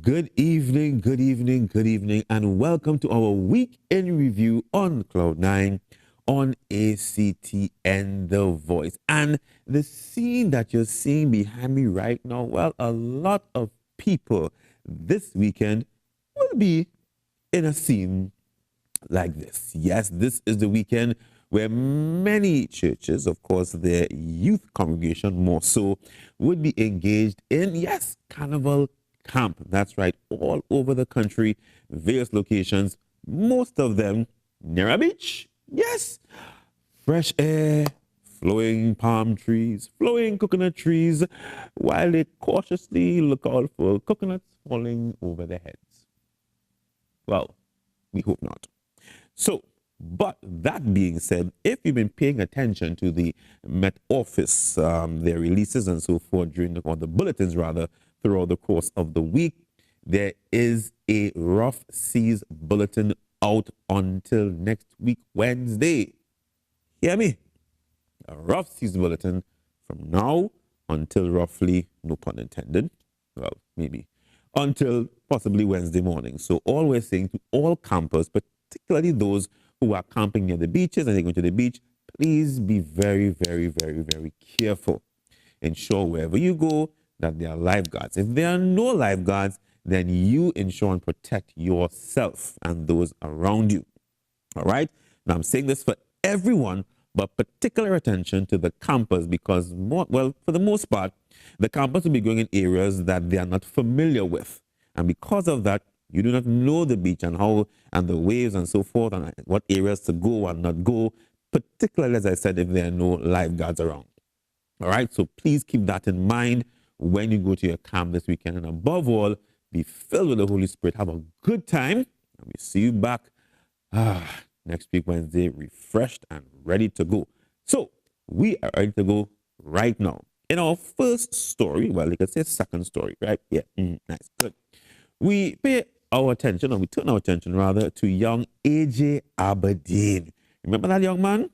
Good evening, good evening, good evening, and welcome to our week in review on Cloud9 on ACTN The Voice. And the scene that you're seeing behind me right now, well, a lot of people this weekend will be in a scene like this. Yes, this is the weekend where many churches, of course, their youth congregation more so, would be engaged in, yes, carnival camp. That's right, all over the country, various locations, most of them near a beach. Yes, fresh air, flowing palm trees, flowing coconut trees, while they cautiously look out for coconuts falling over their heads. Well, we hope not. So, but that being said, if you've been paying attention to the Met Office, their releases and so forth or the bulletins rather, throughout the course of the week, there is a rough seas bulletin out until next week, Wednesday. Hear me? A rough seas bulletin from now until roughly, no pun intended, well, maybe, until possibly Wednesday morning. So all we're saying to all campers, particularly those who are camping near the beaches and they're going to the beach, please be very, very, very, very careful. Ensure wherever you go that there are lifeguards. If there are no lifeguards, then you ensure and protect yourself and those around you. All right? Now, I'm saying this for everyone, but particular attention to the campers because, for the most part, the campers will be going in areas that they are not familiar with. And because of that, you do not know the beach and how and the waves and so forth and what areas to go and not go, particularly, as I said, if there are no lifeguards around. All right? So please keep that in mind when you go to your camp this weekend. And above all, be filled with the Holy Spirit. Have a good time. And we'll see you back next week, Wednesday, refreshed and ready to go. So we are ready to go right now. In our first story, well, you can say second story, right? Yeah, nice, good. We pay our attention, or we turn our attention rather, to young AJ Aberdeen. Remember that young man?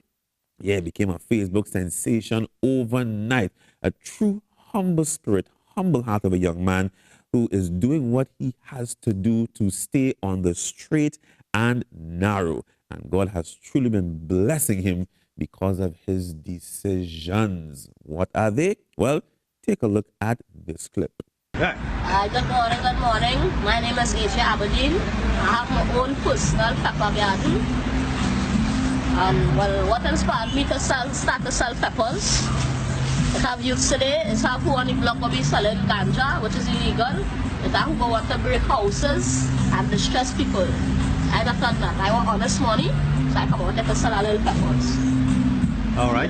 Yeah, became a Facebook sensation overnight. A true humble spirit, humble heart of a young man who is doing what he has to do to stay on the straight and narrow. And God has truly been blessing him because of his decisions. What are they? Well, take a look at this clip. Good morning. My name is AJ Aberdeen. I have my own personal pepper garden. Well, what inspired me to start to sell peppers? I have youth today, is how who on the block will be selling ganja, which is illegal. It's how who go want to break houses and distress people. I not done that. I want honest money, so I come out there to sell a little peppers. All right.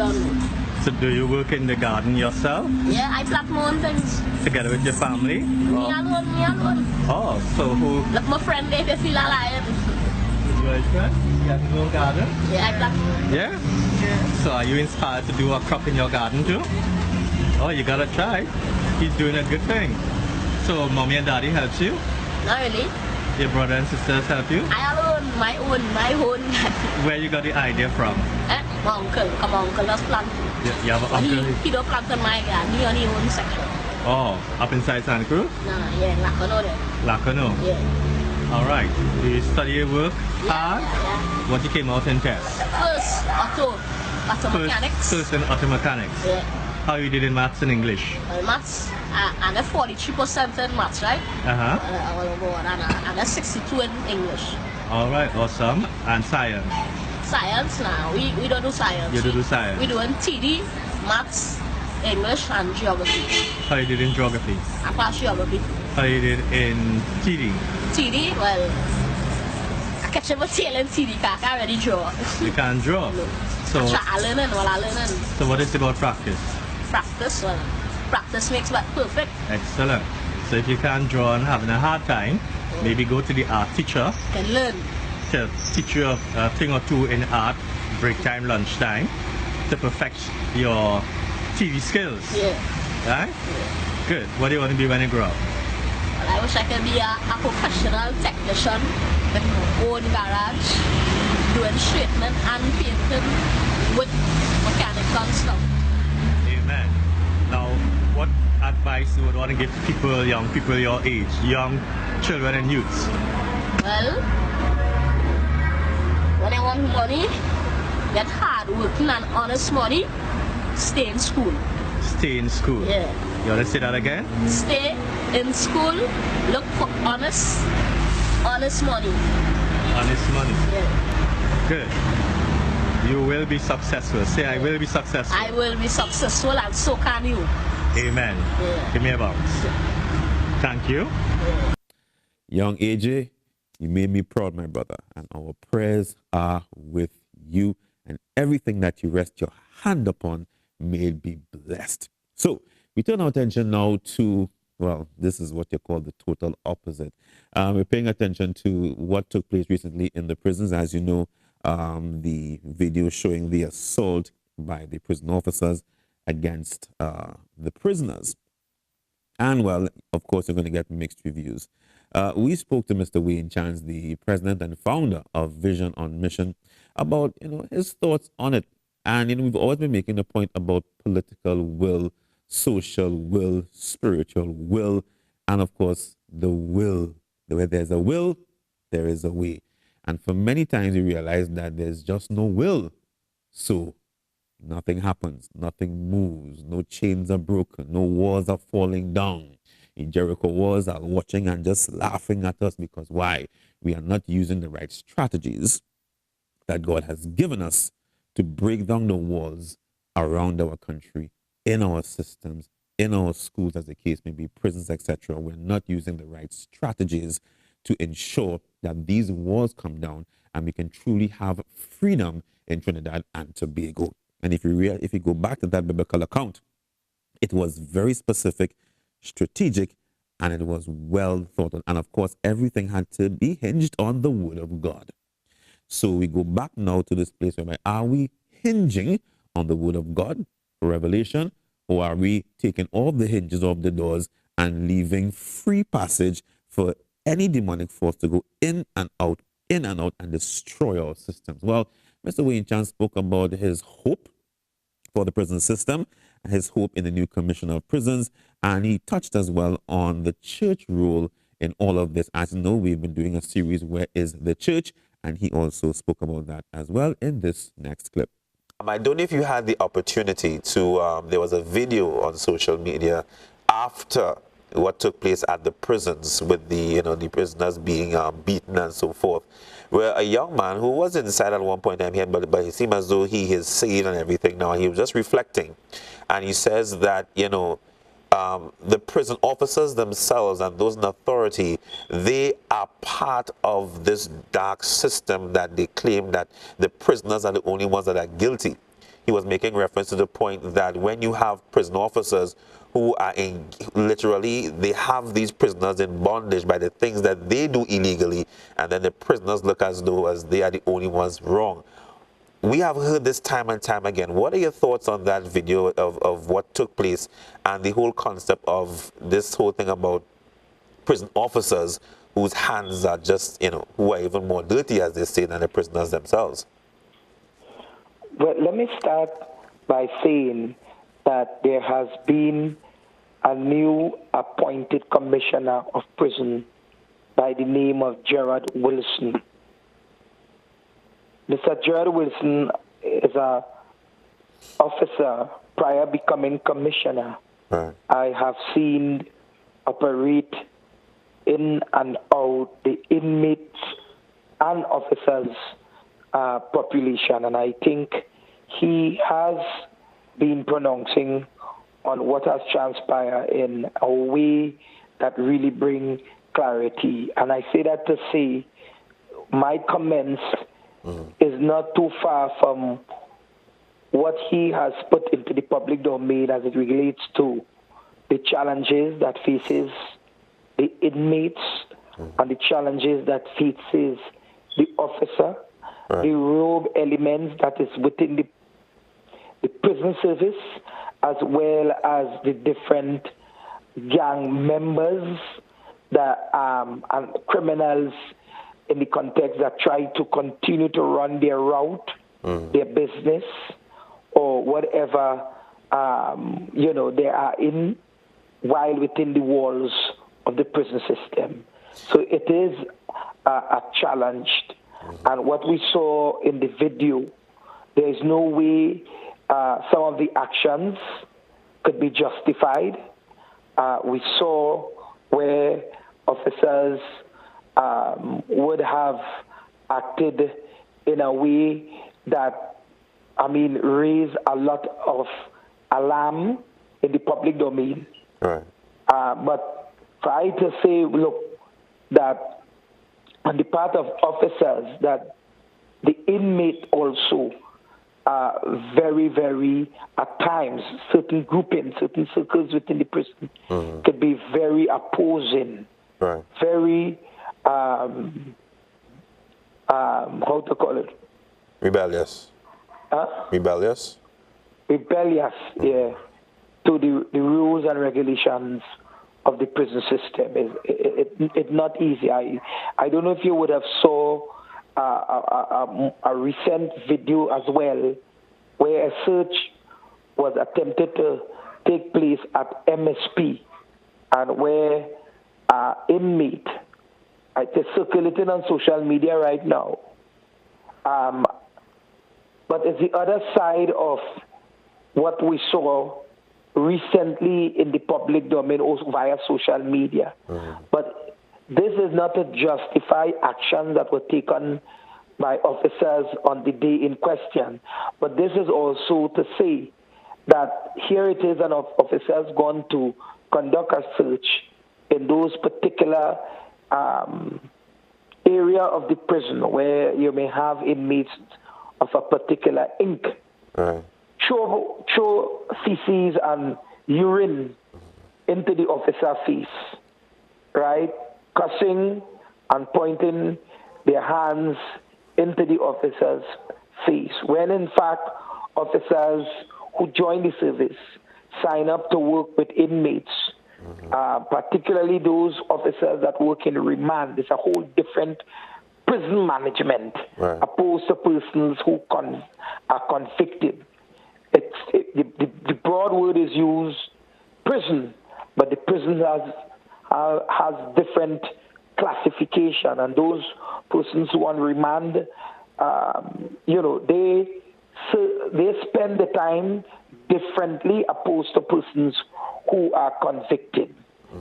So do you work in the garden yourself? Yeah, I plant my own things. Together with your family? Me alone. Oh, so who? Look, my friend there, if you feel alive. Your friend? You have your own garden? Yeah, I plant. Yeah? So are you inspired to do a crop in your garden too? Oh, you gotta try. He's doing a good thing. So mommy and daddy helps you? Not really. Your brother and sisters help you? I alone, my own. Where you got the idea from? My uncle, just plant. You have an uncle? He don't plant in my garden, he on his own section. Oh, up inside Santa Cruz? No, yeah, Lacono there. Lacono? Yeah. All right. Do you study your work hard? Yeah. What you came out in test? First, auto mechanics. First in auto mechanics? Yeah. How you did in maths and English? Well, maths, and a 43% in maths, right? And a 62 in English. All right, awesome. And science? Science, now, we don't do science. You don't do science? We do in TD, maths, English, and geography. How you did in geography? I pass geography. How you did in TD? TD, well, I catch a tail in TD, I can't already draw. You can't draw? No. So, I learning. So what is it about practice? Practice makes that perfect. Excellent. So if you can't draw and having a hard time, maybe go to the art teacher. Can learn. To teach you a thing or two in art, break time, lunch time, to perfect your TV skills. Yeah. Right? Yeah. Good. What do you want to be when you grow up? Well, I wish I could be a professional technician with my own garage, doing straightening and painting with mechanical stuff. Amen. Now, what advice you would want to give to people, young people your age, young children and youths? Well, when I want money, get hard working and honest money, stay in school. Stay in school. Yeah. You want to say that again? Stay in school, look for honest money. Honest money. Yeah. Good. You will be successful. Say, I will be successful. I will be successful and so can you. Amen. Yeah. Give me a bounce. Thank you. Young AJ, you made me proud, my brother, and our prayers are with you, and everything that you rest your hand upon may it be blessed. So we turn our attention now to, well, this is what you call the total opposite. We're paying attention to what took place recently in the prisons. As you know, the video showing the assault by the prison officers against the prisoners. And, well, of course, you're going to get mixed reviews. We spoke to Mr. Wayne Chance, the president and founder of Vision on Mission, about, his thoughts on it. And, we've always been making a point about political will, social will, spiritual will, and, of course, the will. Where there's a will, there is a way. And for many times, we realize that there's just no will. So nothing happens, nothing moves, no chains are broken, no walls are falling down. The Jericho walls are watching and just laughing at us because why? We are not using the right strategies that God has given us to break down the walls around our country, in our systems, in our schools, as the case may be, prisons, etc. We're not using the right strategies to ensure that these walls come down and we can truly have freedom in Trinidad and Tobago. And if you go back to that biblical account, it was very specific, strategic, and it was well thought of. And of course, everything had to be hinged on the word of God. So we go back now to this place where are we hinging on the word of God for revelation, or are we taking all the hinges off the doors and leaving free passage for any demonic force to go in and out, and destroy our systems? Well, Mr. Wayne Chance spoke about his hope for the prison system, his hope in the new commissioner of prisons, and he touched as well on the church role in all of this. As you know, we've been doing a series, Where is the Church? And he also spoke about that as well in this next clip. I don't know if you had the opportunity to, there was a video on social media after what took place at the prisons with the, the prisoners being beaten and so forth, where a young man who was inside at one point in time, but it seemed as though he is saved and everything now. He was just reflecting, and he says that, the prison officers themselves and those in authority, they are part of this dark system that they claim that the prisoners are the only ones that are guilty. He was making reference to the point that when you have prison officers who are literally, they have these prisoners in bondage by the things that they do illegally, and then the prisoners look as though as they are the only ones wrong. We have heard this time and time again. What are your thoughts on that video of what took place and the whole concept of this whole thing about prison officers whose hands are just, who are even more dirty, as they say, than the prisoners themselves? Well, let me start by saying that there has been a new appointed commissioner of prison by the name of Gerard Wilson. Mr. Gerard Wilson is an officer prior becoming commissioner. Right. I have seen operate in and out the inmates and officers population, and I think he has been pronouncing on what has transpired in a way that really bring clarity. And I say that to say my comments is not too far from what he has put into the public domain as it relates to the challenges that faces the inmates and the challenges that faces the officer, the rogue elements that is within the prison service, as well as the different gang members that and criminals in the context that try to continue to run their route, their business, or whatever they are in while within the walls of the prison system. So it is a challenge. And what we saw in the video, there is no way some of the actions could be justified. We saw where officers would have acted in a way that, raised a lot of alarm in the public domain. Right. But for I to say, look, that on the part of officers, that the inmate also very, very, at times, certain groupings, certain circles within the prison could be very opposing, right. very, how to call it? Rebellious. Rebellious? Rebellious, yeah, to the rules and regulations of the prison system. It's not easy. I don't know if you would have saw a recent video as well, where a search was attempted to take place at MSP, and where inmate, it's circulating on social media right now. But it's the other side of what we saw recently in the public domain, also via social media. But this is not to justify actions that were taken by officers on the day in question. But this is also to say that here it is, an officer's gone to conduct a search in those particular area of the prison where you may have inmates of a particular ink. Right. Throw feces and urine into the officer's face, right? Cussing and pointing their hands into the officer's face, when in fact officers who join the service sign up to work with inmates, particularly those officers that work in remand. It's a whole different prison management, right, opposed to persons who are convicted. The broad word is used, prison, but the prison has different classification, and those persons who on remand, they spend the time differently opposed to persons who are convicted.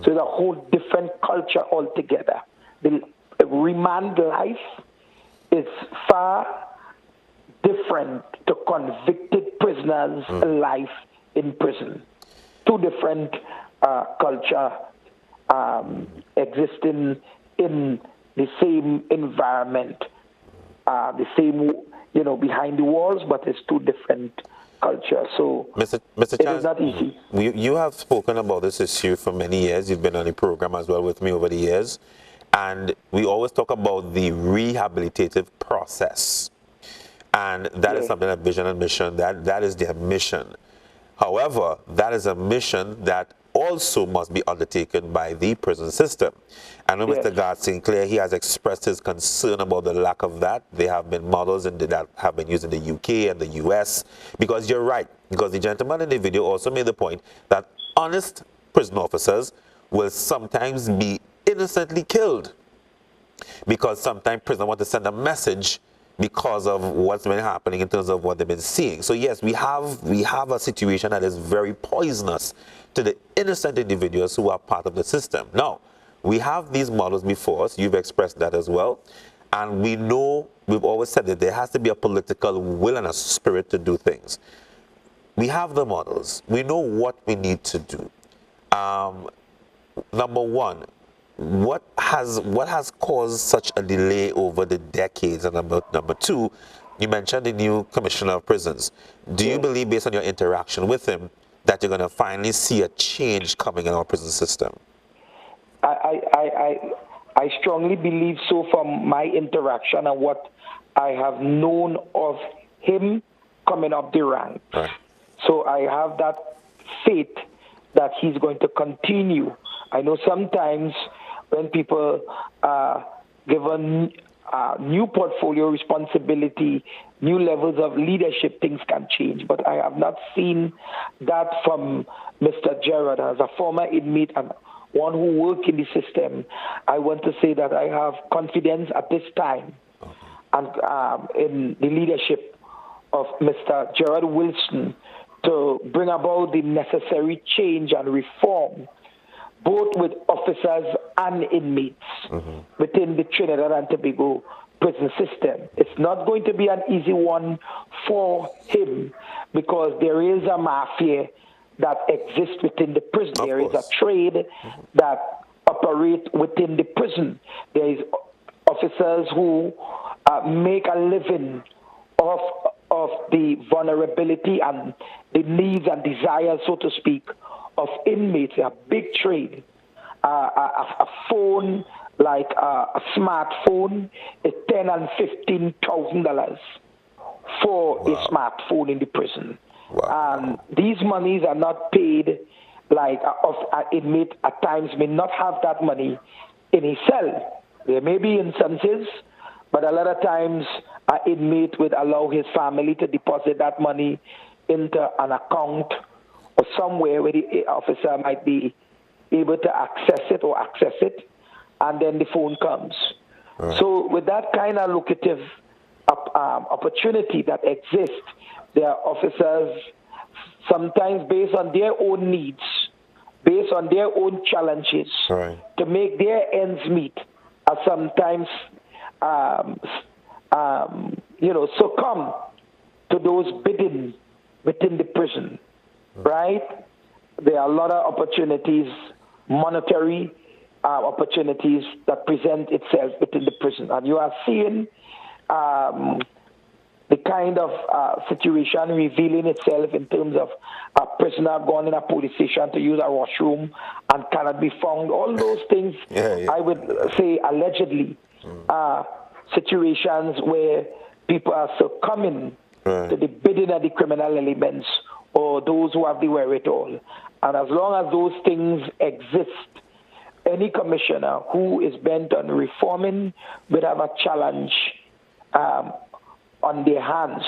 So it's a whole different culture altogether. The remand life is far different to convicted prisoners' life in prison. Two different culture existing in the same environment, the same, behind the walls, but it's two different cultures. So Mr. it Chance, is not easy. You have spoken about this issue for many years. You've been on the program as well with me over the years. And we always talk about the rehabilitative process. And that is something that Vision and Mission, that is their mission. However, that is a mission that also must be undertaken by the prison system. I know Mr. Garth Sinclair, he has expressed his concern about the lack of that. There have been models that have been used in the UK and the US. Because you're right, because the gentleman in the video also made the point that honest prison officers will sometimes be innocently killed. Because sometimes prison want to send a message because of what's been happening in terms of what they've been seeing. So yes, we have a situation that is very poisonous to the innocent individuals who are part of the system. Now, we have these models before us. You've expressed that as well. And we know, we've always said that there has to be a political will and a spirit to do things. We have the models. We know what we need to do. Number one, what has caused such a delay over the decades? And number two, you mentioned the new commissioner of prisons. Do you believe, based on your interaction with him, that you're going to finally see a change coming in our prison system? I strongly believe so, from my interaction and what I have known of him coming up the ranks. Right. So I have that faith that he's going to continue. I know sometimes when people are given new portfolio responsibility, new levels of leadership, things can change. But I have not seen that from Mr. Gerard. As a former inmate and one who worked in the system, I want to say that I have confidence at this time and in the leadership of Mr. Gerard Wilson to bring about the necessary change and reform, both with officers and inmates within the Trinidad and Tobago prison system. It's not going to be an easy one for him because there is a mafia that exists within the prison. There is a trade that operates within the prison. There is officers who make a living of the vulnerability and the needs and desires, so to speak, of inmates. A big trade. A phone like a smartphone is $10,000 and $15,000 for a smartphone in the prison. And these monies are not paid like an inmate at times may not have that money in his cell. There may be instances, but a lot of times an inmate would allow his family to deposit that money into an account or somewhere where the officer might be able to access it, and then the phone comes. So with that kind of lucrative opportunity that exists, there are officers, sometimes based on their own needs, based on their own challenges, to make their ends meet, are sometimes succumb to those bidding within the prison, right? There are a lot of opportunities, monetary opportunities that present itself within the prison. And you are seeing the kind of situation revealing itself in terms of a prisoner going in a police station to use a washroom and cannot be found. All those things, I would say, allegedly, situations where people are succumbing to the bidding of the criminal elements or those who have the wherewithal. And as long as those things exist, any commissioner who is bent on reforming would have a challenge on their hands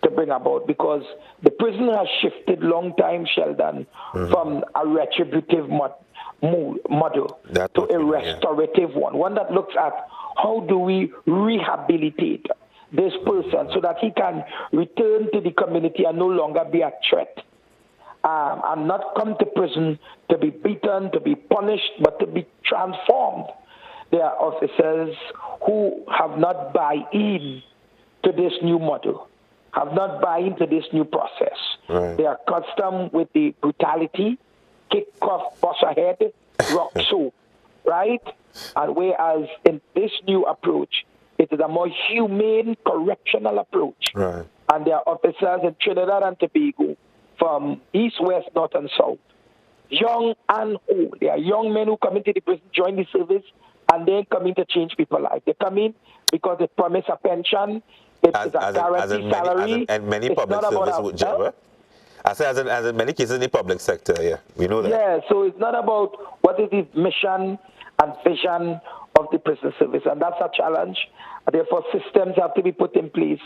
to bring about, because the prison has shifted long time, Sheldon, from a retributive model to a restorative one that looks at how do we rehabilitate this person so that he can return to the community and no longer be a threat. And not come to prison to be beaten, to be punished, but to be transformed. There are officers who have not bought in to this new model, have not bought into this new process. They are accustomed with the brutality, kick off, bust ahead, rock so, right? And whereas in this new approach, it is a more humane, correctional approach. And there are officers in Trinidad and Tobago from east, west, north, and south, young and old. There are young men who come into the prison, join the service, and then come in to change people's lives. They come in because they promise a pension, it's a guaranteed salary. And many public service would job. I say as in many cases in the public sector, we know that. Yeah, so it's not about what is the mission and vision of the prison service, and that's a challenge. Therefore, systems have to be put in place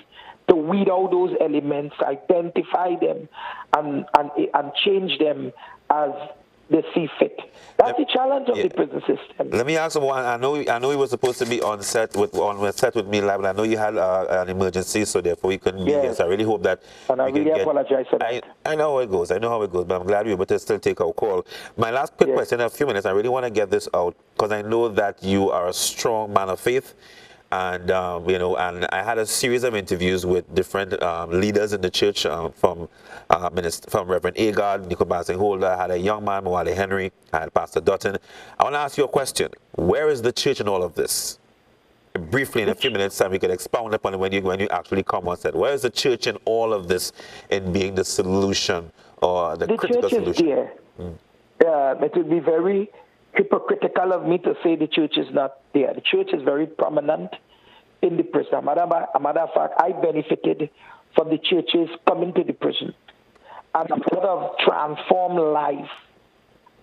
to weed out those elements, identify them, and change them as they see fit. That's the challenge of the prison system. Let me ask one. I know you were supposed to be on set with me live, but I know you had an emergency, so therefore you couldn't be here. So I really hope that. And I really apologize for that. I know how it goes. But I'm glad you're able to still take our call. My last quick question in a few minutes. I really want to get this out because I know that you are a strong man of faith. And and I had a series of interviews with different leaders in the church, from Reverend Agard, Nicolas Holder. I had a young man, Mwale Henry. I had Pastor Dutton. I want to ask you a question. Where is the church in all of this? Briefly, in a few minutes, time we can expound upon it when you actually come on set. Where is the church in all of this in being the solution or the critical solution? The church is there. It would be very hypocritical of me to say the church is not there. The church is very prominent in the prison. As a matter of fact, I benefited from the churches coming to the prison. And a lot of transformed life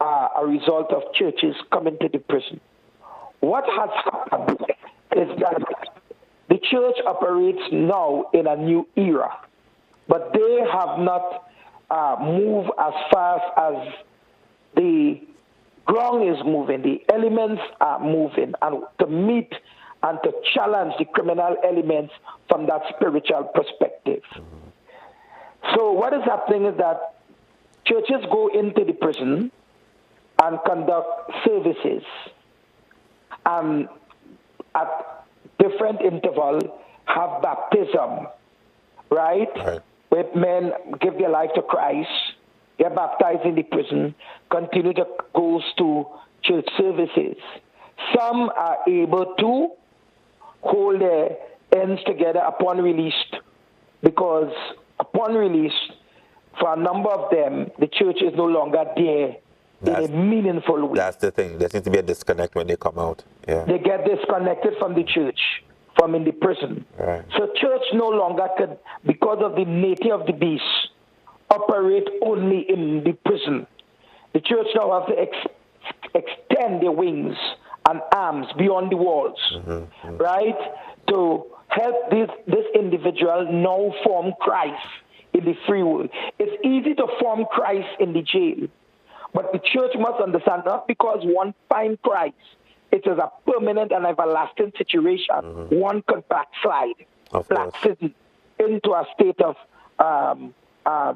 are a result of churches coming to the prison. What has happened is that the church operates now in a new era, but they have not moved as fast as the ground is moving, the elements are moving, and to meet and to challenge the criminal elements from that spiritual perspective. So what is happening is that churches go into the prison and conduct services, and at different intervals have baptism, right? Where men give their life to Christ, get baptized in the prison, continue to go to church services. Some are able to hold their ends together upon release, because upon release, for a number of them, the church is no longer there in a meaningful way. That's the thing. There seems to be a disconnect when they come out. Yeah. They get disconnected from the church, from in the prison. Right. So church no longer could, because of the nature of the beast, operate only in the prison. The church now have to extend their wings and arms beyond the walls, right? To help this individual now form Christ in the free world. It's easy to form Christ in the jail, but the church must understand, not because one finds Christ, it is a permanent and everlasting situation. One could backslide, backslide into a state of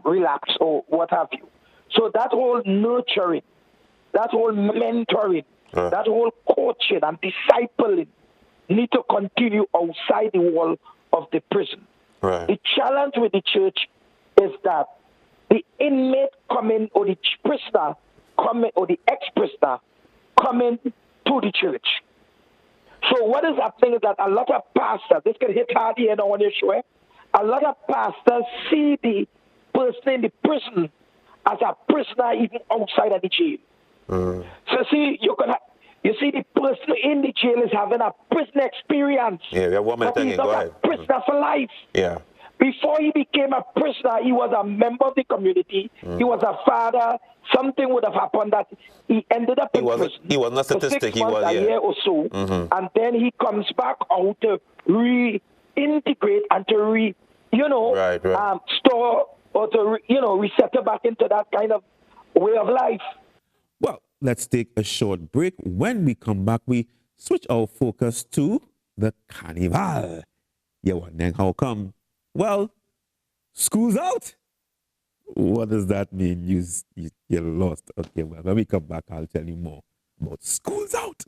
relapse or what have you. So that whole nurturing, that whole mentoring, that whole coaching and discipling need to continue outside the wall of the prison. Right. The challenge with the church is that the inmate coming, or the prisoner coming, or the ex-prisoner coming to the church. So what is happening is that a lot of pastors, this can hit hard here now on your show, a lot of pastors see the person in the prison as a prisoner even outside of the jail. So see, you see the person in the jail is having a prison experience. Yeah, we have one minute but he's again. Go not ahead. a prisoner for life. Yeah. Before he became a prisoner, he was a member of the community. He was a father. Something would have happened that he ended up in prison. He was not for statistic. 6 He months, was, a year or so, and then he comes back out to reintegrate and to store or to resettle back into that kind of way of life. Well, let's take a short break. When we come back, we switch our focus to the carnival. Yeah, wondering how come? Well, school's out. What does that mean? You're lost. Okay, well, when we come back, I'll tell you more about school's out.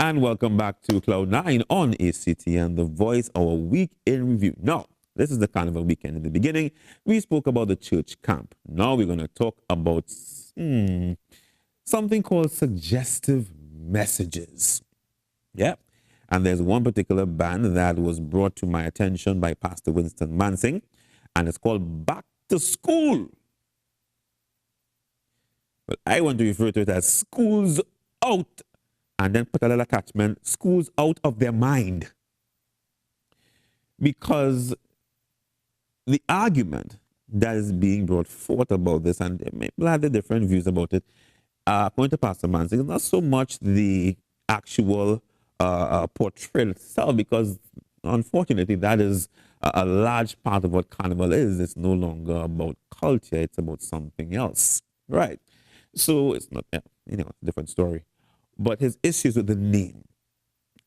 And welcome back to Cloud9 on ACTN The Voice, our week in review. Now, this is the Carnival weekend. In the beginning, we spoke about the church camp. Now we're going to talk about something called suggestive messages. Yeah. And there's one particular band that was brought to my attention by Pastor Winston Mansing, and it's called Back to School. But I want to refer to it as Schools Out, and then put a little attachment, schools out of their mind. Because the argument that is being brought forth about this, and people have the different views about it, according to Pastor Mansing, is not so much the actual portrayal itself, because unfortunately that is a large part of what Carnival is. It's no longer about culture, it's about something else. Right. So it's not, it's a different story. But his issues with the name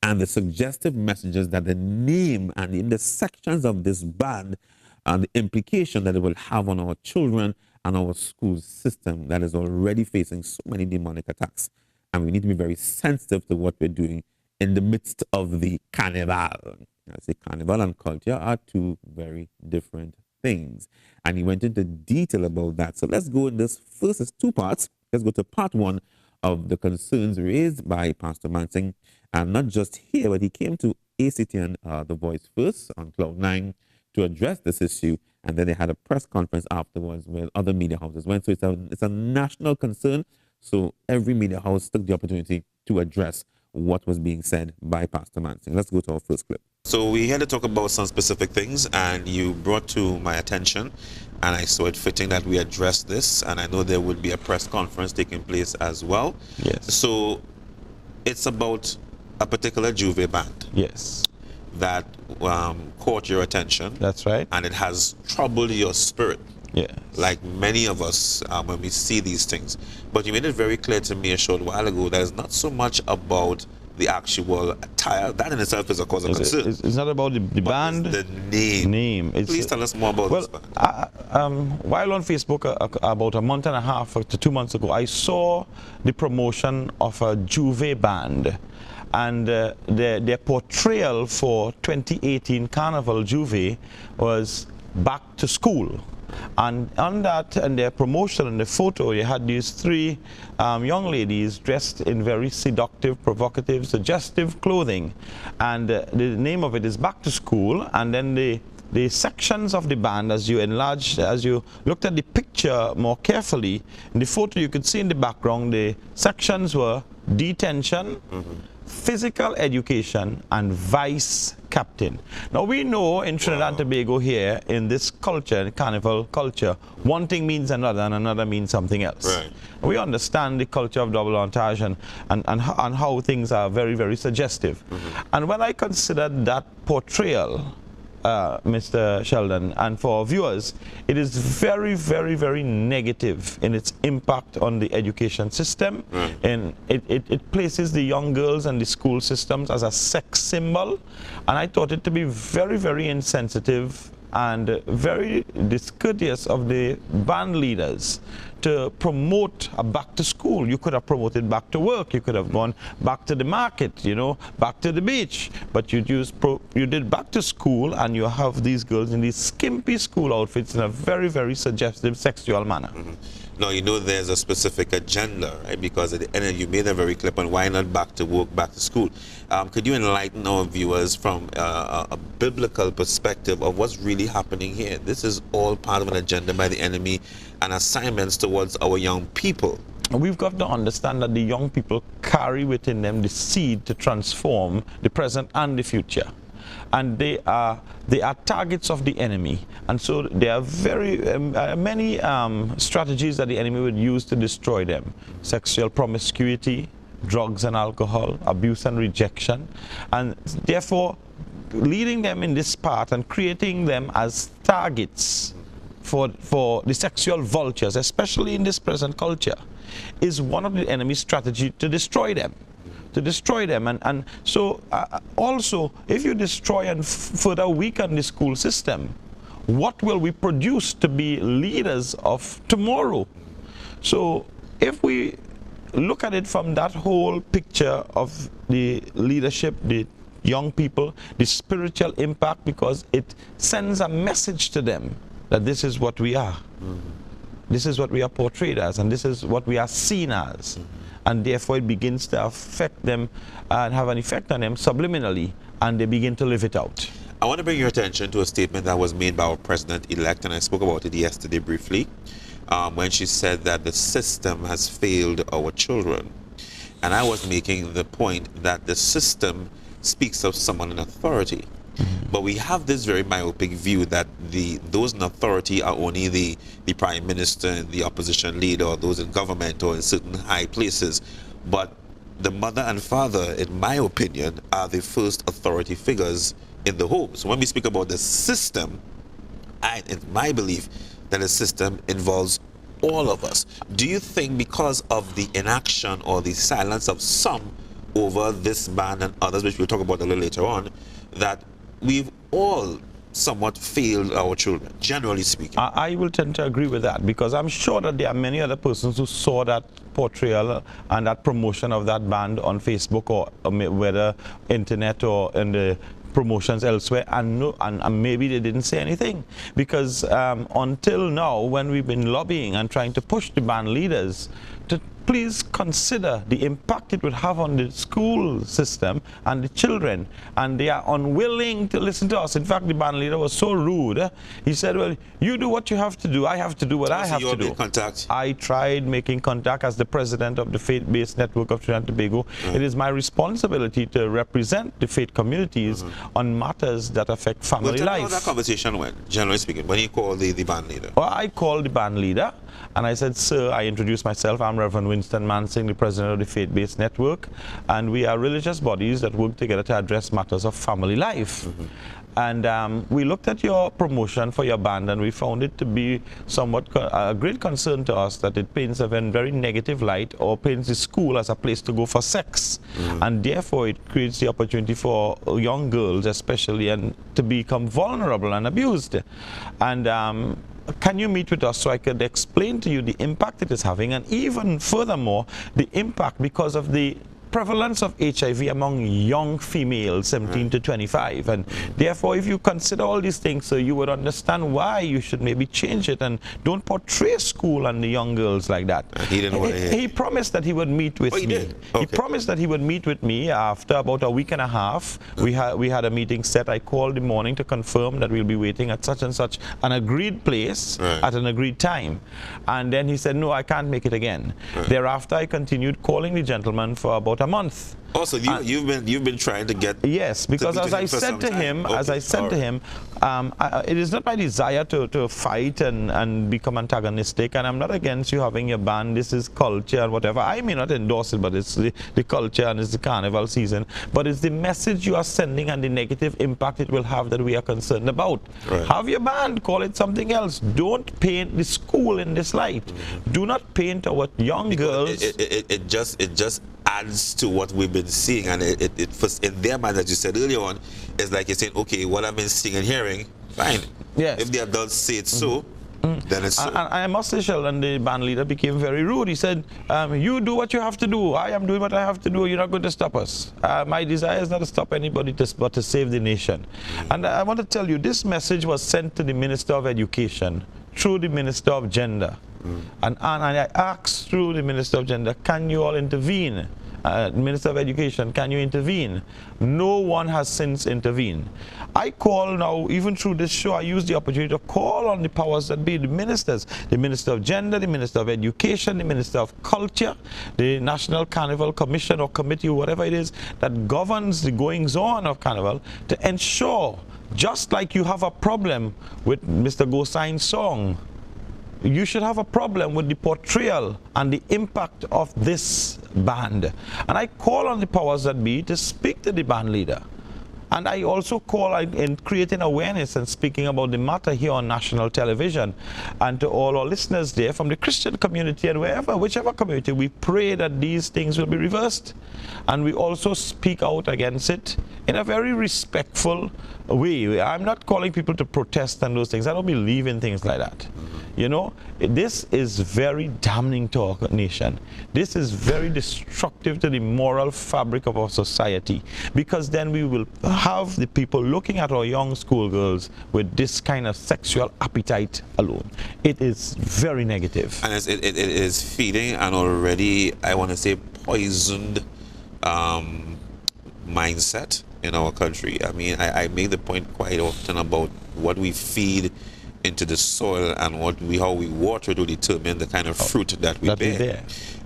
and the suggestive messages that the name and the intersections of this band and the implication that it will have on our children and our school system that is already facing so many demonic attacks. And we need to be very sensitive to what we're doing in the midst of the carnival. I say carnival and culture are two very different things. And he went into detail about that. So let's go in this first, it's two parts. Let's go to part one of the concerns raised by Pastor Mansing. And not just here, but he came to ACTN, The Voice first on Cloud 9 to address this issue. And then they had a press conference afterwards where other media houses went. So it's a national concern. So every media house took the opportunity to address what was being said by Pastor Mansing. Let's go to our first clip. So we had to talk about some specific things, and you brought to my attention, and I saw it fitting that we address this, and I know there would be a press conference taking place as well. Yes. So it's about a particular J'ouvert band. Yes. That caught your attention. That's right. And it has troubled your spirit. Yes. Like many of us when we see these things. But you made it very clear to me a short while ago that it's not so much about the actual attire. That in itself is a cause of concern. It's not about the band. The name. Please tell us more about this band. While on Facebook about a month and a half to 2 months ago, I saw the promotion of a J'ouvert band. And their portrayal for 2018 Carnival J'ouvert was back to school. And on that, and their promotion and the photo, you had these three young ladies dressed in very seductive, provocative, suggestive clothing. And the name of it is Back to School. And then the sections of the band, as you looked at the picture more carefully, in the photo you could see in the background, the sections were detention, physical education, and vice captain. Now we know in Trinidad and Tobago here, in this culture, in carnival culture, one thing means another and another means something else. Right. We understand the culture of double entendre and how things are very, very suggestive. And when I considered that portrayal, Mr. Sheldon, and for our viewers, it is very, very, very negative in its impact on the education system. And it places the young girls and the school systems as a sex symbol. And I thought it to be very, very insensitive and very discourteous of the band leaders to promote a back to school. You could have promoted back to work. You could have gone back to the market, back to the beach. But you did back to school, and you have these girls in these skimpy school outfits in a very, very suggestive sexual manner. Now, there's a specific agenda, right? Because at the end, you made a very clear point, why not back to work, back to school? Could you enlighten our viewers from a biblical perspective of what's really happening here? This is all part of an agenda by the enemy and assignments towards our young people. We've got to understand that the young people carry within them the seed to transform the present and the future. And they are targets of the enemy. And so there are very many strategies that the enemy would use to destroy them. Sexual promiscuity, drugs and alcohol, abuse and rejection. And therefore, leading them in this path and creating them as targets for the sexual vultures, especially in this present culture, is one of the enemy's strategy to destroy them. And so also, if you destroy and further weaken the school system, what will we produce to be leaders of tomorrow? So if we look at it from that whole picture of the leadership, the young people, the spiritual impact, because it sends a message to them that this is what we are. This is what we are portrayed as, and this is what we are seen as. And therefore it begins to affect them and have an effect on them subliminally, and they begin to live it out. I want to bring your attention to a statement that was made by our president-elect, and I spoke about it yesterday briefly, when she said that the system has failed our children. And I was making the point that the system speaks of someone in authority. But we have this very myopic view that those in authority are only the prime minister, the opposition leader, or those in government or in certain high places. But the mother and father, in my opinion, are the first authority figures in the home. So when we speak about the system, it's my belief that the system involves all of us. Do you think because of the inaction or the silence of some over this ban and others, which we'll talk about a little later on, that we've all somewhat failed our children, generally speaking? I will tend to agree with that, because I'm sure that there are many other persons who saw that portrayal and that promotion of that band on Facebook, or whether internet or in the promotions elsewhere, and maybe they didn't say anything, because until now, when we've been lobbying and trying to push the band leaders to please consider the impact it would have on the school system and the children, and they are unwilling to listen to us. In fact, the band leader was so rude. He said, well, you do what you have to do, I have to do what I have to do. Contact? I tried making contact as the president of the faith-based network of Trinidad and Tobago. It is my responsibility to represent the faith communities on matters that affect family life. How that conversation went, generally speaking, when you called the band leader? Well, I called the band leader and I said, sir, I introduced myself. I'm Reverend Winston Mansing, the president of the faith-based network, and we are religious bodies that work together to address matters of family life. And we looked at your promotion for your band, and we found it to be somewhat a great concern to us that it paints a very negative light, or paints the school as a place to go for sex. And therefore it creates the opportunity for young girls especially, and to become vulnerable and abused. And can you meet with us so I could explain to you the impact it is having, and even furthermore the impact because of the prevalence of HIV among young females, 17 to 25, and therefore if you consider all these things, so you would understand why you should maybe change it and don't portray school and the young girls like that. He didn't want to hear. He promised that he would meet with he me. did? Okay. He promised that he would meet with me after about a week and a half. We had a meeting set. I called in the morning to confirm that we'll be waiting at such and such an agreed place at an agreed time, and then he said, no, I can't make it again. Thereafter I continued calling the gentleman for about a month. Also, you've been trying to get... Yes, because as I said to him, it is not my desire to fight and become antagonistic, and I'm not against you having your band. This is culture and whatever. I may not endorse it, but it's the culture and it's the carnival season. But it's the message you are sending and the negative impact it will have that we are concerned about. Have your band, call it something else. Don't paint the school in this light. Do not paint our young girls. It just adds to what we've been seeing, and in their mind, as you said earlier on, it's like you're saying, okay, what I've been seeing and hearing, fine. Yes. If the adults say it's so, then it's so. And I must say, Sheldon, the band leader became very rude. He said, you do what you have to do. I am doing what I have to do. You're not going to stop us. My desire is not to stop anybody, but to save the nation. And I want to tell you, this message was sent to the Minister of Education through the Minister of Gender. And I asked through the Minister of Gender, can you all intervene? Minister of Education, can you intervene? No one has since intervened. I call now, even through this show, I use the opportunity to call on the powers that be, the ministers, the Minister of Gender, the Minister of Education, the Minister of Culture, the National Carnival Commission or Committee, whatever it is that governs the goings-on of Carnival, to ensure, just like you have a problem with Mr. Gosai's song, you should have a problem with the portrayal and the impact of this band. And I call on the powers that be to speak to the band leader. And I also call in creating awareness and speaking about the matter here on national television. And to all our listeners there from the Christian community and whichever community, we pray that these things will be reversed. And we also speak out against it in a very respectful way. I'm not calling people to protest and those things. I don't believe in things like that. You know, this is very damning to our nation. This is very destructive to the moral fabric of our society, because then we will have the people looking at our young schoolgirls with this kind of sexual appetite alone. It is very negative. And it is feeding an already, I want to say, poisoned mindset in our country. I mean, I make the point quite often about what we feed into the soil and how we water to determine the kind of fruit that we bear.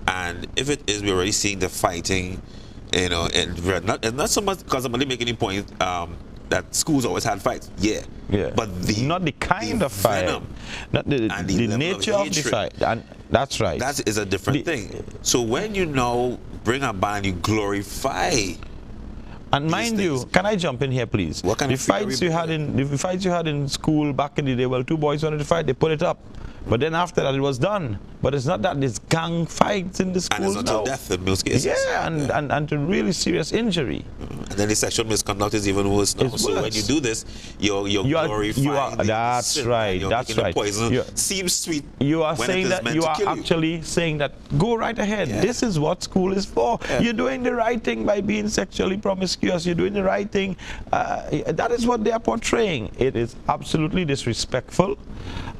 And if it is, we're already seeing the fighting, you know, and not so much because I'm only making a point that schools always had fights. But not the kind of fight, not the nature of the fight. And that's right. That is a different thing. So when you now bring a band, you glorify And mind you, can I jump in here, please? What kind the of fights you had in school back in the day, well, two boys wanted to fight, they put it up. But then after that, it was done. But it's not that there's gang fights in the schools and it's now. until death in most cases. Yeah, and to really serious injury. And then the sexual misconduct is even worse now. So when you do this, you're glorifying. That's sin, right. you're That's making right. The poison seems sweet. You are when saying it is that meant you to are kill actually saying that go right ahead. Yeah. This is what school is for. Yeah. You're doing the right thing by being sexually promiscuous. You're doing the right thing. That is what they are portraying. It is absolutely disrespectful.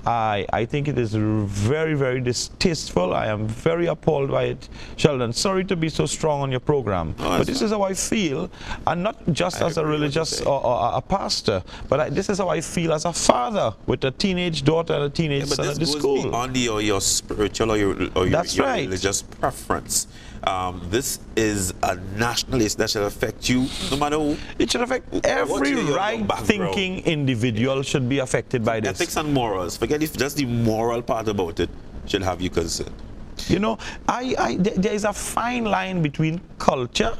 I think it is very, very distasteful. I am very appalled by it. Sheldon, sorry to be so strong on your program, but this is how I feel, and not just as a religious or a pastor, but this is how I feel as a father with a teenage daughter and a teenage son at the school. But this goes beyond your spiritual or your right. religious preference. This is a national issue that should affect you no matter who. It should affect every right-thinking individual should be affected by this. Ethics and morals. Forget if just the moral part about it should have you concerned. You know, there is a fine line between culture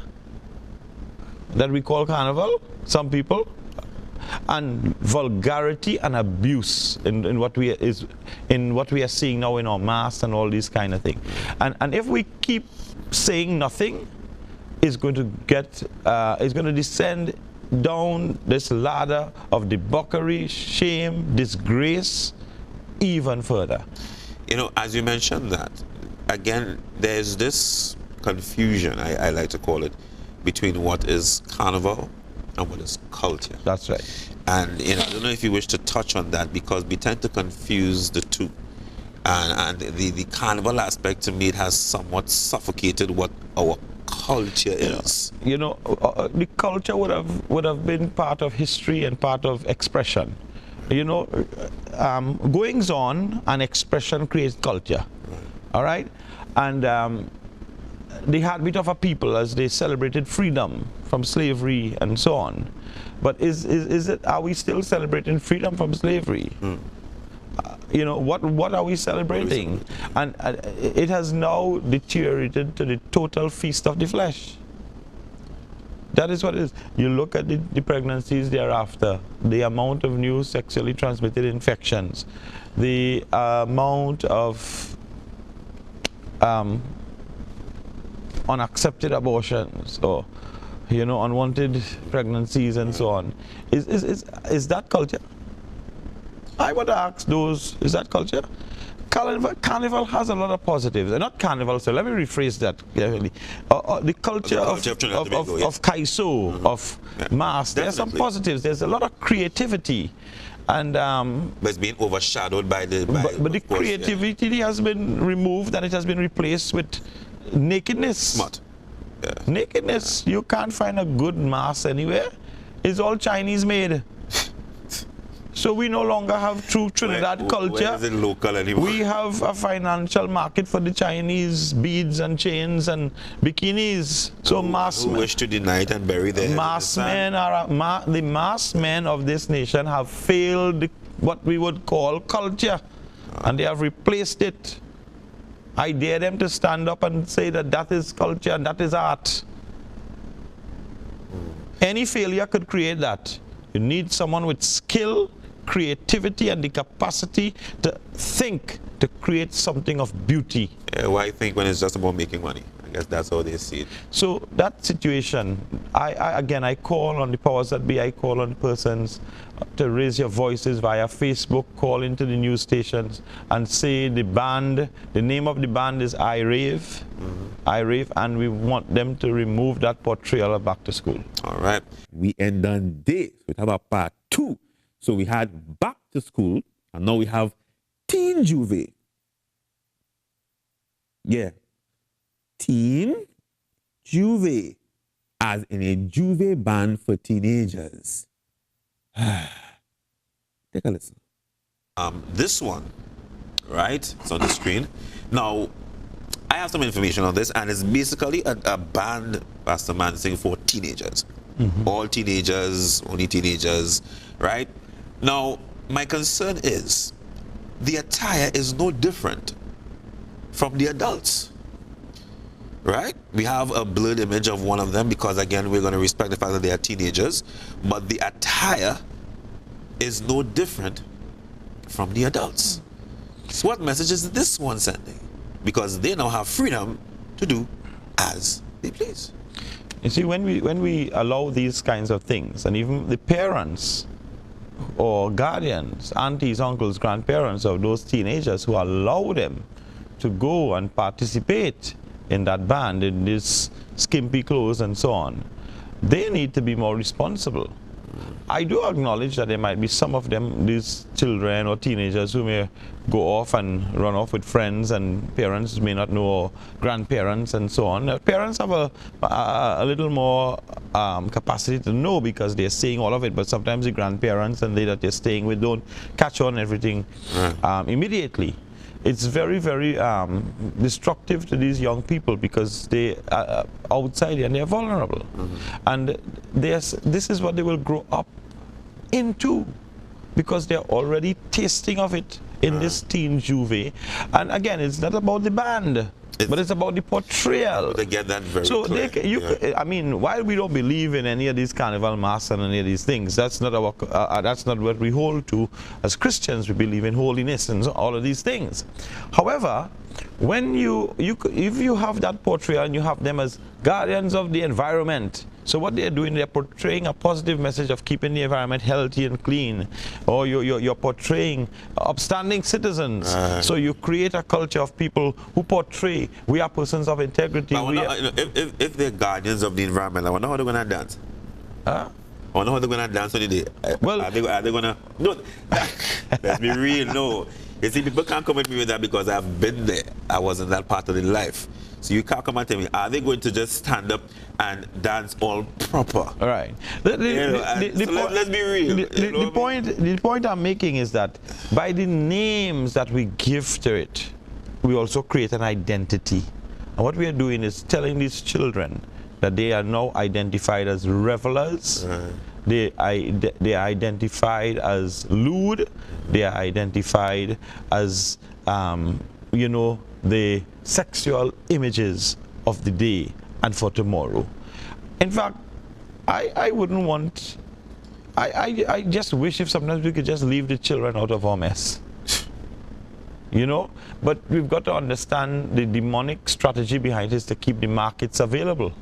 that we call carnival, some people, and vulgarity and abuse in what we are seeing now in our mass and all these kind of things. And if we keep saying nothing, is going to descend down this ladder of debauchery, shame, disgrace, even further. You know, as you mentioned that, again, there's this confusion, I like to call it, between what is carnival and what is culture. That's right. And you know, I don't know if you wish to touch on that, because we tend to confuse the two. And the carnival aspect, to me, it has somewhat suffocated what our culture is. You know, the culture would have been part of history and part of expression. You know, goings on and expression creates culture. Right. All right, and the heartbeat of a people as they celebrated freedom from slavery and so on. But are we still celebrating freedom from slavery? You know, what are we celebrating? And it has now deteriorated to the total feast of the flesh. That is what it is. You look at the pregnancies thereafter, the amount of new sexually transmitted infections, the amount of unaccepted abortions, or you know, unwanted pregnancies and so on. Is that culture? I would ask those, is that culture? Carnival has a lot of positives. Not carnival, so let me rephrase that. The culture of Kaiso, of mass, there are some positives. There's a lot of creativity. And but it's being overshadowed by the... But the creativity has been removed, and it has been replaced with nakedness. Smart. Yeah. Nakedness. You can't find a good mass anywhere. It's all Chinese made. So we no longer have true Trinidad culture. Where is it local anymore? We have a financial market for the Chinese beads and chains and bikinis. So who wish to deny it and bury their mass men the mass men of this nation have failed what we would call culture, and they have replaced it. I dare them to stand up and say that that is culture and that is art. Any failure could create that. You need someone with skill, creativity, and the capacity to think, to create something of beauty. Yeah, why think when it's just about making money? I guess that's how they see it. So that situation, I call on the powers that be, I call on persons to raise your voices via Facebook, call into the news stations and say the name of the band is I Rave, I Rave, and we want them to remove that portrayal of Back to School. All right. We end on this. We have a part 2. So we had Back to School, and now we have Teen Juve. Yeah. Teen Juve, as in a Juve band for teenagers. Take a listen. This one, right? It's on the screen. Now, I have some information on this, and it's basically a band, Pastor Mansing, for teenagers. All teenagers, only teenagers, right? Now, my concern is the attire is no different from the adults. right? We have a blurred image of one of them because, again, we're going to respect the fact that they are teenagers, but the attire is no different from the adults. So what message is this one sending? Because they now have freedom to do as they please. You see, when we allow these kinds of things, and even the parents or guardians, aunties, uncles, grandparents of those teenagers who allow them to go and participate in that band, in this skimpy clothes and so on, they need to be more responsible. I do acknowledge that there might be some of them, these children or teenagers, who may go off and run off with friends, and parents may not know, or grandparents and so on. Now, parents have a little more capacity to know because they're seeing all of it, but sometimes the grandparents and they that they're staying with don't catch on everything immediately. It's very, very destructive to these young people because they are outside and they're vulnerable. And this is what they will grow up into because they're already tasting of it in this teen juve. And again, it's not about the band, but it's about the portrayal. They get that very so clear. I mean, while we don't believe in any of these carnival masks and any of these things, that's not that's not what we hold to as Christians. We believe in holiness and all of these things. However, when if you have that portrayal and you have them as guardians of the environment, so what they're doing, they're portraying a positive message of keeping the environment healthy and clean, or you're portraying upstanding citizens. So you create a culture of people who portray we are persons of integrity. If they're guardians of the environment, I wonder how they're going to dance. Huh? I wonder how they're going to dance on the day. Well, are they going to... No, let's be real, no. You see, people can't come at me with that because I've been there. I was in that part of the life. So you can't come and tell me, are they going to just stand up and dance all proper? All right. Let's be real. The point I'm making is that by the names that we give to it, we also create an identity. And what we are doing is telling these children that they are now identified as revelers. They are identified as lewd. They are identified as, you know, the sexual images of the day and for tomorrow. In fact, I wouldn't want, I just wish if sometimes we could just leave the children out of our mess. You know, but we've got to understand the demonic strategy behind it is to keep the markets available.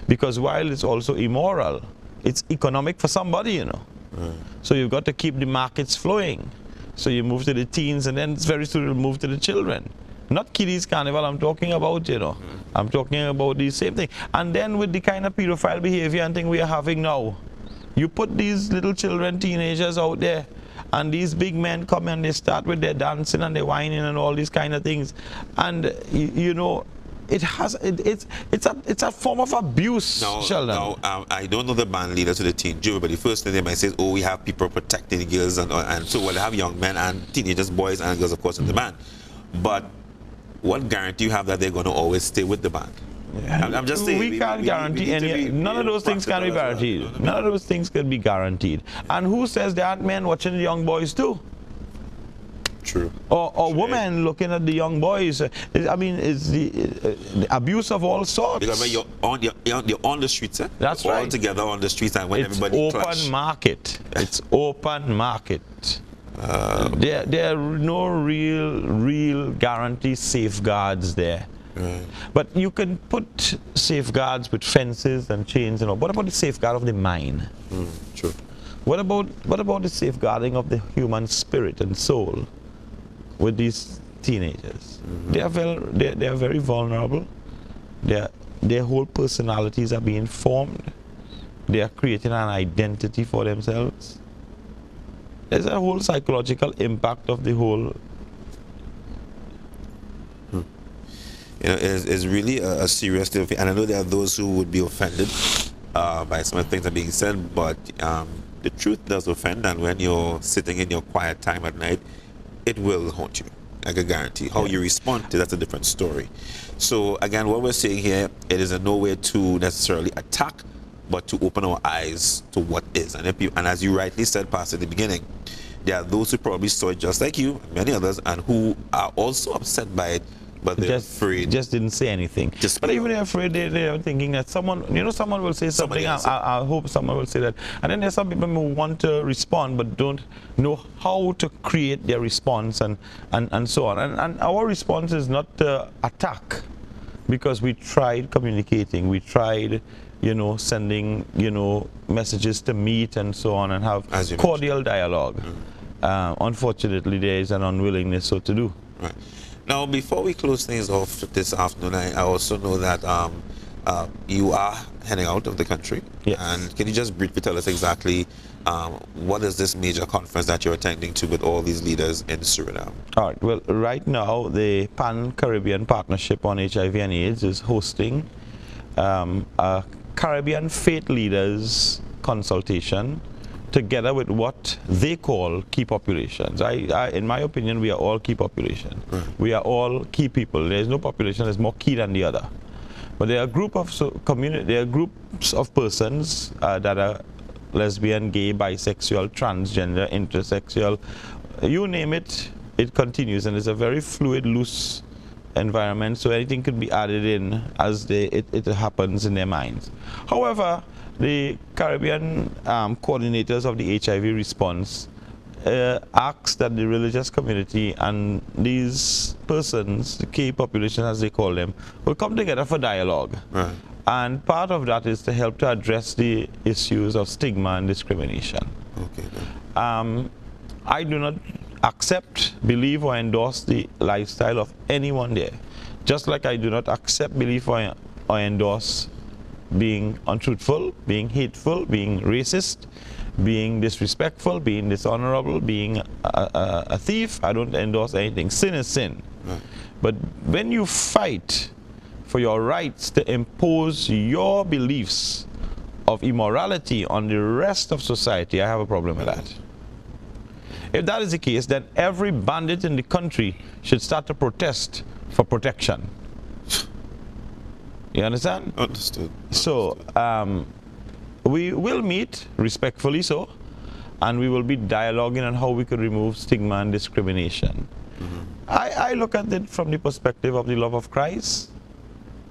Because while it's also immoral, it's economic for somebody, you know. So you've got to keep the markets flowing. So you move to the teens, and then it's very soon you'll move to the children. Not Kiddies Carnival I'm talking about, you know. I'm talking about the same thing. And then with the kind of pedophile behavior and thing we are having now, you put these little children, teenagers out there, and these big men come and they start with their dancing and their whining and all these kind of things. And, you know, it's a form of abuse, Sheldon. No, I don't know the band leader to the teen jury, but the first thing they might say is, oh, we have people protecting the girls, and so we'll have young men and teenagers, boys and girls, of course, in the band. But what guarantee you have that they're going to always stay with the band? Yeah. I'm just saying. We can't guarantee any. None of those things can be guaranteed. Well. None of those things can be guaranteed. And who says there aren't men watching the young boys too? True. Or women looking at the young boys. I mean, it's the abuse of all sorts. Because when you're on the streets, That's you're right. all together on the streets, and when It's everybody open clash. market. It's open market. There are no real guarantee safeguards there. But you can put safeguards with fences and chains and all. What about the safeguard of the mind? True. What about the safeguarding of the human spirit and soul with these teenagers? They are very vulnerable. Their whole personalities are being formed. They are creating an identity for themselves. There's a whole psychological impact of the whole. You know, it's really a serious thing. And I know there are those who would be offended by some of the things that are being said, but the truth does offend, and when you're sitting in your quiet time at night, it will haunt you, I can guarantee. How you respond to that's a different story. So again, what we're saying here, it is in no way to necessarily attack, but to open our eyes to what is. And as you rightly said, Pastor, at the beginning, there are those who probably saw it just like you, and many others, and who are also upset by it, But they're afraid. Just didn't say anything. But even they're afraid, they're thinking that someone will say something. I hope someone will say that. And then there's some people who want to respond but don't know how to create their response and so on. And our response is not to attack, because we tried communicating, we tried, sending, messages to meet and so on and have cordial dialogue. Unfortunately, there is an unwillingness so to do. Right. Now, before we close things off this afternoon, I also know that you are heading out of the country. Yes. And can you just briefly tell us exactly what is this major conference that you're attending to with all these leaders in Suriname? All right. Well, right now, the Pan-Caribbean Partnership on HIV and AIDS is hosting a Caribbean faith leaders consultation together with what they call key populations. In my opinion, we are all key population. Right. We are all key people. There is no population that's more key than the other. But there are groups of persons that are lesbian, gay, bisexual, transgender, intersexual, you name it, it continues, and it's a very fluid, loose environment, so anything could be added in as it happens in their minds. However, the Caribbean coordinators of the HIV response asked that the religious community and these persons, the key population as they call them, will come together for dialogue. Right. And part of that is to help to address the issues of stigma and discrimination. Okay. I do not accept, believe, or endorse the lifestyle of anyone there. Just like I do not accept, believe, or endorse being untruthful, being hateful, being racist, being disrespectful, being dishonorable, being a thief. I don't endorse anything. Sin is sin. Right. But when you fight for your rights to impose your beliefs of immorality on the rest of society, I have a problem with that. If that is the case, then every bandit in the country should start to protest for protection. You understand? Understood. So, we will meet, respectfully so, and we will be dialoguing on how we could remove stigma and discrimination. Mm-hmm. I look at it from the perspective of the love of Christ.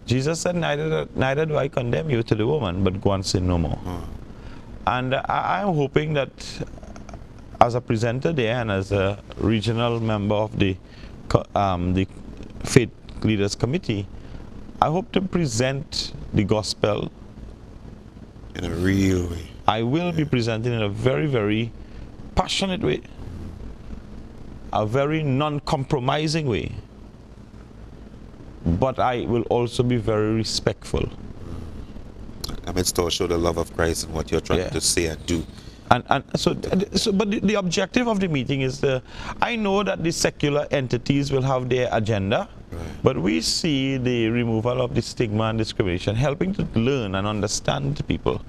Jesus said, neither do I condemn you to the woman, but go and sin no more. Mm. And I'm hoping that as a presenter there and as a regional member of the Faith Leaders Committee, I hope to present the gospel in a real way. I will be presenting in a very, very passionate way, a very non-compromising way, but I will also be very respectful. I mean, still show the love of Christ in what you're trying to say and do. But the objective of the meeting is I know that the secular entities will have their agenda, right, but we see the removal of the stigma and discrimination, helping to learn and understand people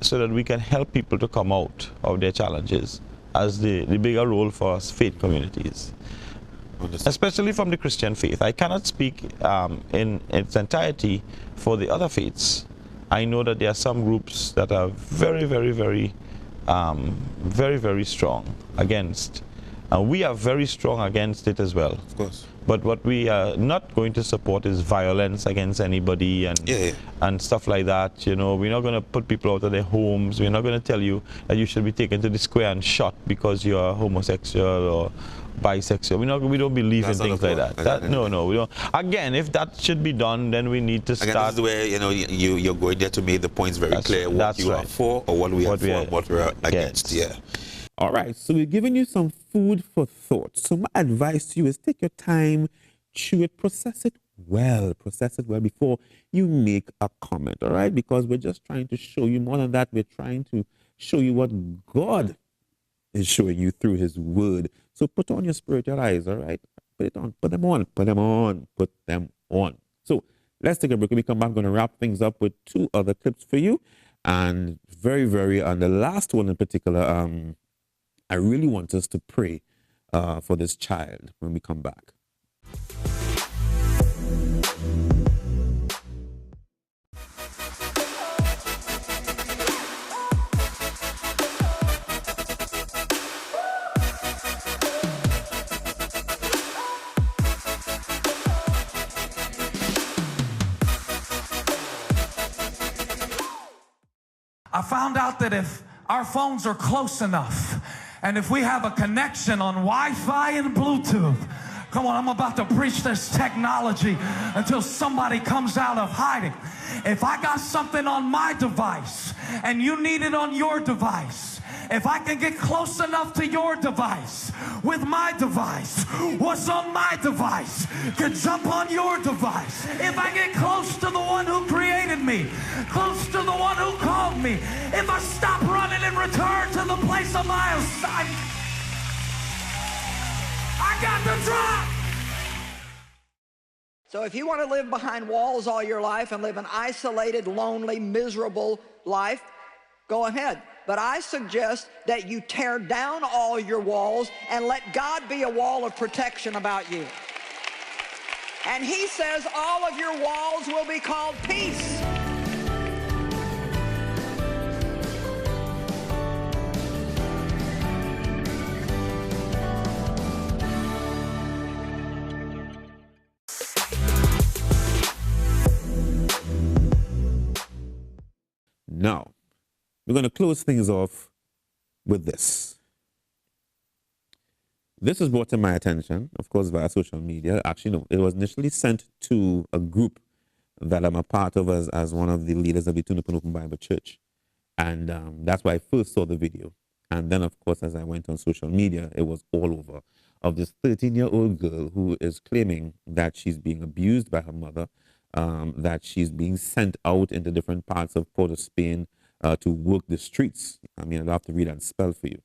so that we can help people to come out of their challenges as the bigger role for us faith communities. Understood. Especially from the Christian faith. I cannot speak in its entirety for the other faiths. I know that there are some groups that are very, very, very very strong against. We are very strong against it as well. Of course. But what we are not going to support is violence against anybody and stuff like that. You know, we're not going to put people out of their homes. We're not going to tell you that you should be taken to the square and shot because you are homosexual or bisexual. We don't believe in things like that. No, we don't. Again, if that should be done, then we need to start. Again, this is where you're going there to make the points very clear what you are for or what we are for and what we're against. Yeah. All right, so we're giving you some food for thought. So my advice to you is take your time, chew it, process it well before you make a comment, all right? Because we're just trying to show you more than that. We're trying to show you what God is showing you through his word. So put on your spiritual eyes, all right? Put it on, put them on. So let's take a break. When we come back, I'm going to wrap things up with 2 other clips for you. And and the last one in particular, I really want us to pray for this child when we come back. I found out that if our phones are close enough, and if we have a connection on Wi-Fi and Bluetooth, come on, I'm about to preach this technology until somebody comes out of hiding. If I got something on my device and you need it on your device, if I can get close enough to your device with my device, what's on my device can jump on your device. If I get close to the one who created me, close to the one who called me, if I stop running and return to the place of my assignment, I got the drop. So if you want to live behind walls all your life and live an isolated, lonely, miserable life, go ahead. But I suggest that you tear down all your walls and let God be a wall of protection about you. And he says all of your walls will be called peace. Now, we're going to close things off with this. This was brought to my attention, of course, via social media. Actually, no, it was initially sent to a group that I'm a part of as one of the leaders of the Tunapun Open Bible Church. And that's why I first saw the video. And then, of course, as I went on social media, it was all over of this 13-year-old girl who is claiming that she's being abused by her mother, that she's being sent out into different parts of Port of Spain to work the streets. I mean, I'd have to read and spell for you,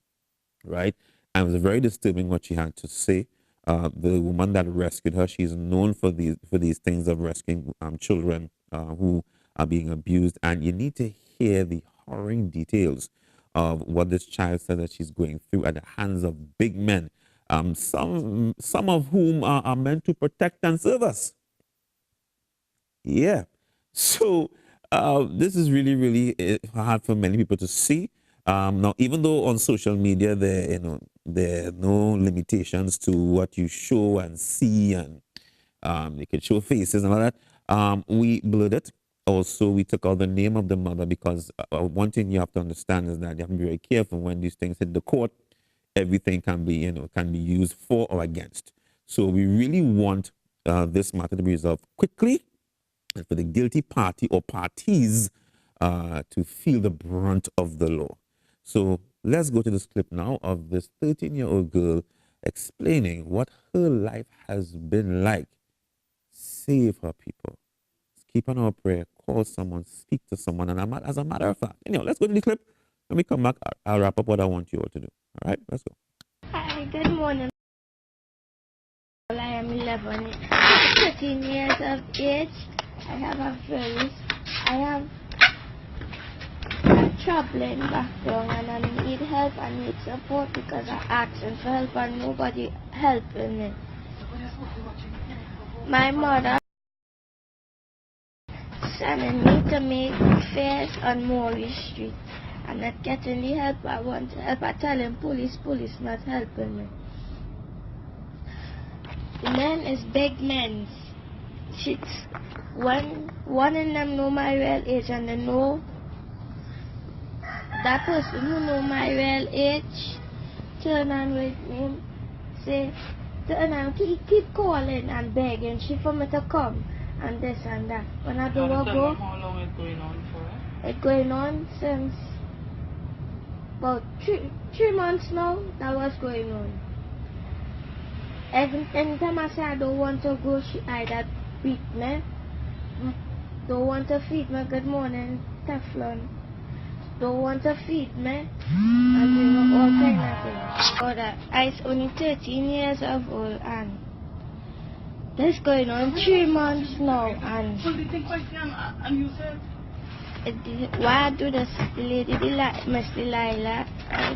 right? And it was very disturbing what she had to say. The woman that rescued her, she's known for these things of rescuing children who are being abused. And you need to hear the horrifying details of what this child said that she's going through at the hands of big men, some of whom are meant to protect and serve us. Yeah. So this is really, really hard for many people to see. Now, even though on social media there are no limitations to what you show and see, and you can show faces and all that, we blurred it. Also, we took out the name of the mother because one thing you have to understand is that you have to be very careful when these things hit the court. Everything can be, can be used for or against. So we really want this matter to be resolved quickly, and for the guilty party or parties to feel the brunt of the law. So let's go to this clip now of this 13-year-old girl explaining what her life has been like. Save her, people. Keep on our prayer, call someone, speak to someone, and as a matter of fact, let's go to the clip. When we come back, I'll wrap up what I want you all to do. All right, let's go. Hi, good morning. I am 11, 13 years of age. I have a troubling background, and I need help, I need support because I asking for help and nobody helping me. My mother sending me to make fairs on Morris Street. I'm not getting the help I want to help. I tell him police not helping me. The men is big men. One of them know my real age, and they know that person who know my real age turn on with me, say, turn on, keep calling and begging she for me to come and this and that. When I do a go, how long is going on for? It's going on since about three months now. That was going on. Anytime I say I don't want to go, she either beat me, don't want to feed me, good morning, Teflon, don't want to feed me, and you know, all kind of things. But I'm only 13 years of old, and this going on 3 months now, and you said why I do this? The lady, Miss Delilah,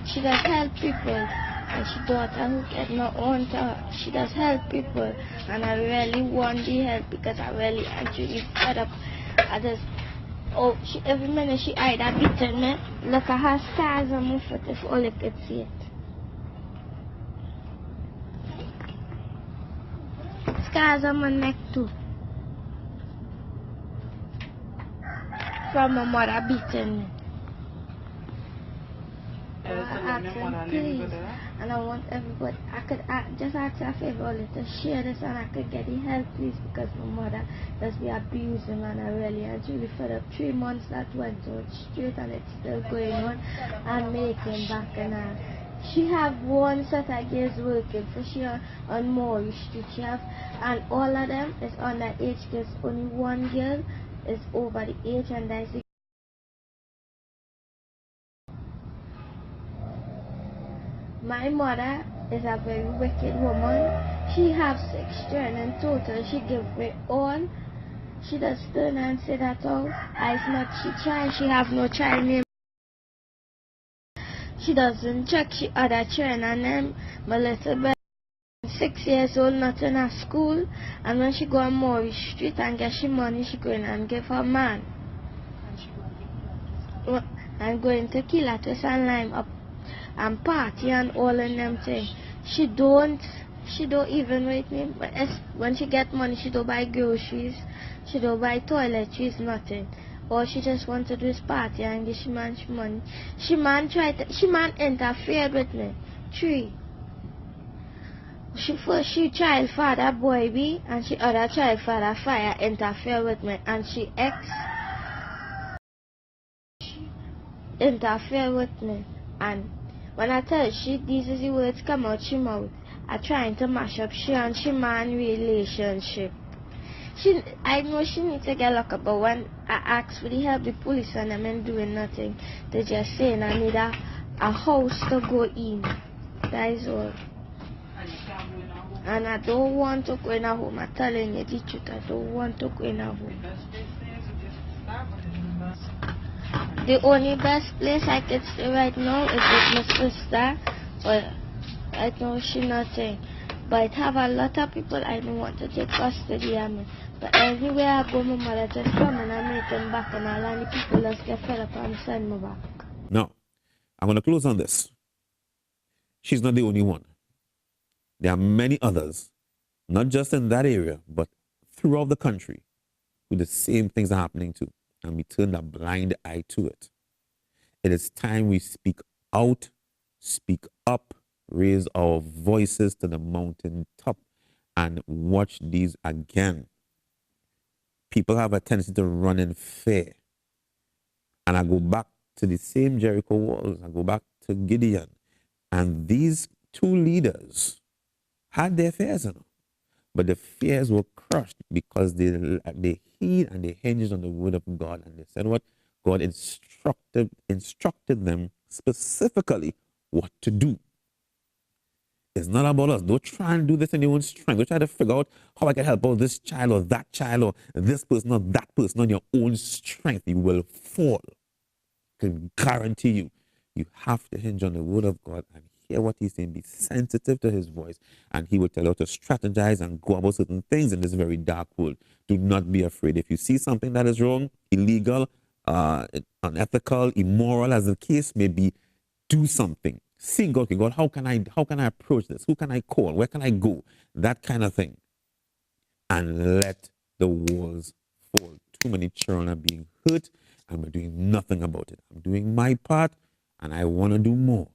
she does help people. And she daughter who get no own to her. She does help people, and I really want the help because I really actually fed up. Every minute she either beating me. Look at her scars on my foot if all you could see it. Scars on my neck too. From my mother beating me. asking, please, and I want everybody, I could just ask a favor only to share this and I could get the help, please, because my mother does be abusing and I really am really fed up. 3 months that went on straight and it's still going on and making back and she have one set of girls working for she on Maury Street. She have, and all of them is underage kids. Only one girl is over the age, and that's the my mother is a very wicked woman. She have 6 children in total. She give me all. She does turn and say that all. As much she try, she have no child name. She doesn't check she other children and them. My little baby, 6 years old, not in a school. And when she go on Maury Street and get she money, she go in and give her man. And going to Kilatus and Lime up and party and all in them things. She don't even wait me. But when she get money, she don't buy groceries. She don't buy toiletries, nothing. All she just want to do is party and give she man money. She man interfered with me. 3. She child father boy B and she other child father fire interfere with me and she interfere with me. And when I tell she these is the words come out she mouth, I trying to mash up she and she man relationship. I know she needs to get locked up, but when I ask for the help, the police and them ain't doing nothing. They just saying I need a house to go in. That is all. And I don't want to go in a home. I'm telling you the truth. I don't want to go in a home. The only best place I could stay right now is with my sister. But right now she nothing. But I have a lot of people I don't want to take custody of me. But everywhere I go, my mother just come and I make them back and all the people just get fed up and send me back. Now, I'm going to close on this. She's not the only one. There are many others, not just in that area, but throughout the country, who the same things are happening to, and we turn a blind eye to it. It is time we speak out, speak up, raise our voices to the mountaintop, and watch these again. People have a tendency to run in fear. And I go back to the same Jericho walls. I go back to Gideon. And these 2 leaders had their fears, but the fears were crushed because they heed and they hinged on the word of God. And they said what? God instructed them specifically what to do. It's not about us. Don't try and do this in your own strength. Don't try to figure out how I can help out this child or that child or this person or that person on your own strength. You will fall. I can guarantee you. You have to hinge on the word of God and hear what he's saying. Be sensitive to his voice. And he will tell you how to strategize and go about certain things in this very dark world. Do not be afraid. If you see something that is wrong, illegal, unethical, immoral, as the case may be, do something. See God, okay, God, how can I approach this? Who can I call? Where can I go? That kind of thing. And let the walls fall. Too many children are being hurt and we're doing nothing about it. I'm doing my part and I want to do more.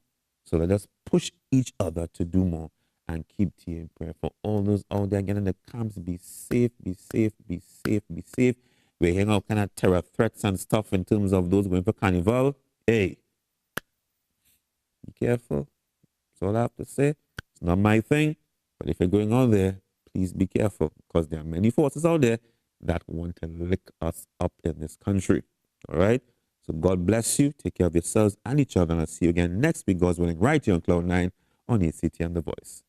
So let us push each other to do more and keep tea in prayer for all those out there again in the camps. Be safe, be safe, be safe, be safe. We're hearing all kind of terror threats and stuff in terms of those going for carnival. Hey, be careful. That's all I have to say. It's not my thing. But if you're going out there, please be careful because there are many forces out there that want to lick us up in this country. All right? So God bless you. Take care of yourselves and each other. And I'll see you again next week, God's willing, right here on Cloud 9 on ACT and The Voice.